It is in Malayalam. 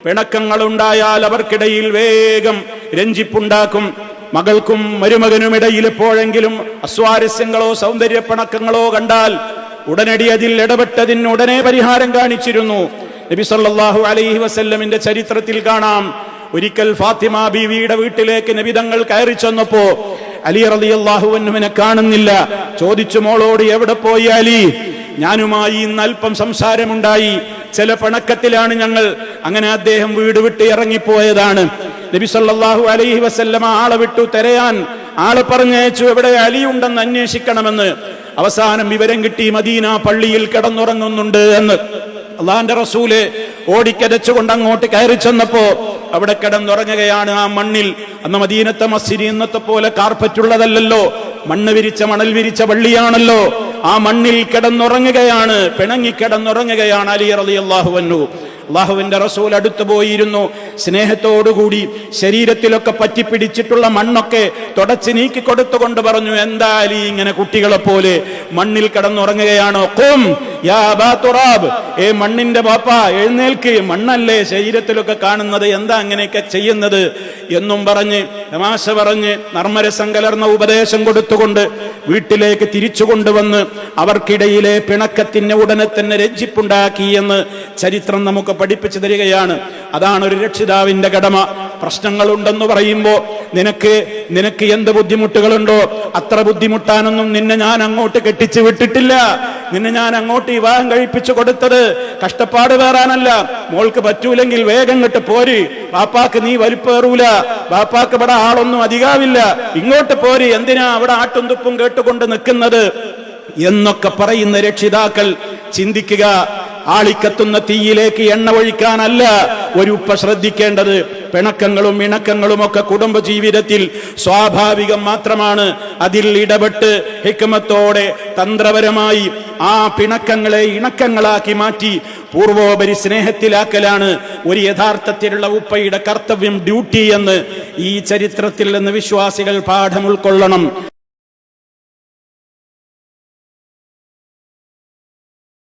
പിണക്കങ്ങളുണ്ടായാൽ അവർക്കിടയിൽ വേഗം രഞ്ജിപ്പുണ്ടാക്കും. മകൾക്കും മരുമകനുമിടയിൽ എപ്പോഴെങ്കിലും അസ്വാരസ്യങ്ങളോ സൗന്ദര്യ പിണക്കങ്ങളോ കണ്ടാൽ ഉടനടി അതിൽ ഇടപെട്ടതിന് ഉടനെ പരിഹാരം കാണിച്ചിരുന്നു. നബി സല്ലല്ലാഹു അലൈഹി വസല്ലമിന്റെ ചരിത്രത്തിൽ കാണാം, ഒരിക്കൽ ഫാത്തിമ ബീവിയുടെ വീട്ടിലേക്ക് നബി തങ്ങൾ കയറി ചെന്നപ്പോ അലി റളിയല്ലാഹു അൻഹുവിനെ കാണുന്നില്ല. ചോദിച്ചു, മോളോട് എവിടെ പോയി അലി? ഞാനുമായി ഇന്ന് അല്പം സംസാരമുണ്ടായി, ചില പിണക്കത്തിലാണ് ഞങ്ങൾ. അങ്ങനെ അദ്ദേഹം വീട് വിട്ട് ഇറങ്ങിപ്പോയതാണ്. നബി സല്ലല്ലാഹു അലൈഹി വസല്ലമ ആളെ വിട്ടു തിരയാൻ, ആളെ പറഞ്ഞയച്ചു എവിടെ അലി ഉണ്ടെന്ന് അന്വേഷിക്കണമെന്ന്. അവസാനം വിവരം കിട്ടി മദീന പള്ളിയിൽ കിടന്നുറങ്ങുന്നുണ്ട് എന്ന്. അള്ളാന്റെ റസൂല് ഓടിക്കതച്ചുകൊണ്ട് അങ്ങോട്ട് കയറി ചെന്നപ്പോ അവിടെ കിടന്നുറങ്ങുകയാണ് ആ മണ്ണിൽ. അന്ന് മദീനത്തെ മസ്ജിദ് ഇന്നത്തെ പോലെ കാർപ്പറ്റുള്ളതല്ലല്ലോ, മണ്ണ് വിരിച്ച മണൽ വിരിച്ച പള്ളിയാണല്ലോ. ആ മണ്ണിൽ കിടന്നുറങ്ങുകയാണ്, പിണങ്ങി കിടന്നുറങ്ങുകയാണ് അലി റളിയല്ലാഹു അൻഹു. അള്ളാഹുവിന്റെ റസൂൽ അടുത്തു പോയിരുന്നു. സ്നേഹത്തോടുകൂടി ശരീരത്തിലൊക്കെ പറ്റിപ്പിടിച്ചിട്ടുള്ള മണ്ണൊക്കെ തുടച്ച് നീക്കി കൊടുത്തുകൊണ്ട് പറഞ്ഞു, എന്താ അലി ഇങ്ങനെ കുട്ടികളെ പോലെ മണ്ണിൽ കിടന്നുറങ്ങുകയാണോ? ഖും യാ അബാ തുറാബ്, ഏ മണ്ണിന്റെ ബാപ്പ എഴുന്നേൽക്ക്, മണ്ണല്ലേ ശരീരത്തിലൊക്കെ കാണുന്നത്, എന്താ അങ്ങനെയൊക്കെ ചെയ്യുന്നത് എന്നും പറഞ്ഞ് തമാശ പറഞ്ഞ് നർമ്മരസം കലർന്ന ഉപദേശം കൊടുത്തുകൊണ്ട് വീട്ടിലേക്ക് തിരിച്ചു കൊണ്ടുവന്ന് അവർക്കിടയിലെ പിണക്കത്തിന് ഉടനെ തന്നെ രഞ്ജിപ്പുണ്ടാക്കി എന്ന് ചരിത്രം നമുക്ക് പഠിപ്പിച്ചു തരികയാണ്. അതാണ് ഒരു രക്ഷിതാവിന്റെ കടമ. പ്രശ്നങ്ങളുണ്ടെന്ന് പറയുമ്പോ നിനക്ക് എന്ത് ബുദ്ധിമുട്ടുകളുണ്ടോ അത്ര ബുദ്ധിമുട്ടാനൊന്നും നിന്നെ ഞാൻ അങ്ങോട്ട് കെട്ടിച്ചു വിട്ടിട്ടില്ല. നിന്നെ ഞാൻ അങ്ങോട്ട് വിവാഹം കഴിപ്പിച്ചു കൊടുത്തത് കഷ്ടപ്പാട് വേറാനല്ല. മോൾക്ക് പറ്റൂലെങ്കിൽ വേഗം ഇങ്ങോട്ട് പോര്, ബാപ്പാക്ക് നീ വലിപ്പേറൂല, ബാപ്പാക്ക് ഇവിടെ ആളൊന്നും അധികാവില്ല, ഇങ്ങോട്ട് പോര്, എന്തിനാ അവിടെ ആട്ടും തുപ്പും കേട്ടുകൊണ്ട് നിൽക്കുന്നത് എന്നൊക്കെ പറയുന്ന രക്ഷിതാക്കൾ ചിന്തിക്കുക. ആളിക്കത്തുന്ന തീയിലേക്ക് എണ്ണ ഒഴിക്കാനല്ല ഒരു ഉപ്പ ശ്രദ്ധിക്കേണ്ടത്. പിണക്കങ്ങളും ഇണക്കങ്ങളും ഒക്കെ കുടുംബജീവിതത്തിൽ സ്വാഭാവികം മാത്രമാണ്. അതിൽ ഇടപെട്ട് ഹിക്മത്തോടെ തന്ത്രപരമായി ആ പിണക്കങ്ങളെ ഇണക്കങ്ങളാക്കി മാറ്റി പൂർവോപരി സ്നേഹത്തിലാക്കലാണ് ഒരു യഥാർത്ഥത്തിലുള്ള ഉപ്പയുടെ കർത്തവ്യം, ഡ്യൂട്ടി എന്ന് ഈ ചരിത്രത്തിൽ നിന്ന് വിശ്വാസികൾ പാഠം ഉൾക്കൊള്ളണം.